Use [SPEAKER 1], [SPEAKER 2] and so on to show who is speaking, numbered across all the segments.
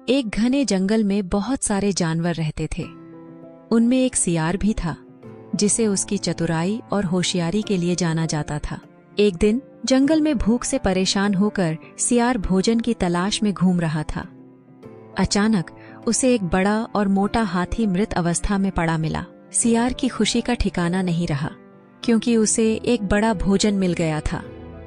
[SPEAKER 1] एक घने जंगल में बहुत सारे जानवर रहते थे। उनमें एक सियार भी था, जिसे उसकी चतुराई और होशियारी के लिए जाना जाता था। एक दिन जंगल में भूख से परेशान होकर सियार भोजन की तलाश में घूम रहा था। अचानक उसे एक बड़ा और मोटा हाथी मृत अवस्था में पड़ा मिला। सियार की खुशी का ठिकाना नहीं रहा, क्योंकि उसे एक बड़ा भोजन मिल गया था।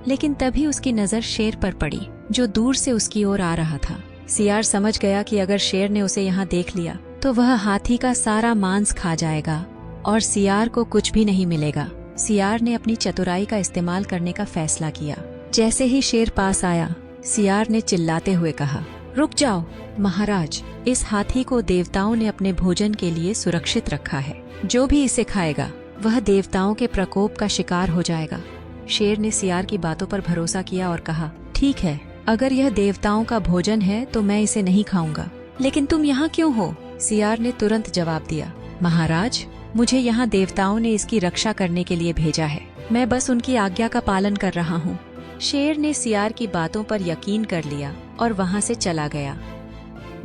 [SPEAKER 1] लेकिन तभी उसकी नजर शेर पर पड़ी, जो दूर से उसकी ओर आ रहा था। सियार समझ गया कि अगर शेर ने उसे यहाँ देख लिया तो वह हाथी का सारा मांस खा जाएगा और सियार को कुछ भी नहीं मिलेगा। सियार ने अपनी चतुराई का इस्तेमाल करने का फैसला किया। जैसे ही शेर पास आया, सियार ने चिल्लाते हुए कहा, रुक जाओ महाराज, इस हाथी को देवताओं ने अपने भोजन के लिए सुरक्षित रखा है। जो भी इसे खाएगा वह देवताओं के प्रकोप का शिकार हो जाएगा। शेर ने सियार की बातों पर भरोसा किया और कहा, ठीक है, अगर यह देवताओं का भोजन है तो मैं इसे नहीं खाऊंगा। लेकिन तुम यहाँ क्यों हो? सियार ने तुरंत जवाब दिया, महाराज, मुझे यहाँ देवताओं ने इसकी रक्षा करने के लिए भेजा है। मैं बस उनकी आज्ञा का पालन कर रहा हूँ। शेर ने सियार की बातों पर यकीन कर लिया और वहाँ से चला गया।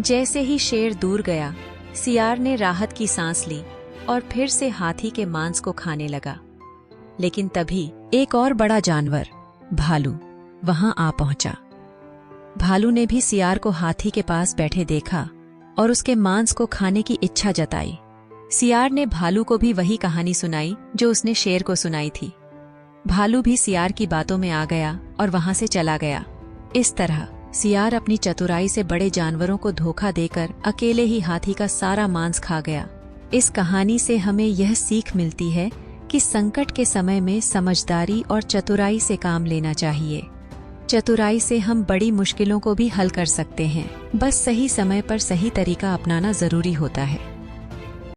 [SPEAKER 1] जैसे ही शेर दूर गया, सियार ने राहत की सांस ली और फिर से हाथी के मांस को खाने लगा। लेकिन तभी एक और बड़ा जानवर, भालू, वहाँ आ पहुंचा। भालू ने भी सियार को हाथी के पास बैठे देखा और उसके मांस को खाने की इच्छा जताई। सियार ने भालू को भी वही कहानी सुनाई जो उसने शेर को सुनाई थी। भालू भी सियार की बातों में आ गया और वहां से चला गया। इस तरह सियार अपनी चतुराई से बड़े जानवरों को धोखा देकर अकेले ही हाथी का सारा मांस खा गया। इस कहानी से हमें यह सीख मिलती है कि संकट के समय में समझदारी और चतुराई से काम लेना चाहिए। चतुराई से हम बड़ी मुश्किलों को भी हल कर सकते हैं। बस सही समय पर सही तरीका अपनाना जरूरी होता है।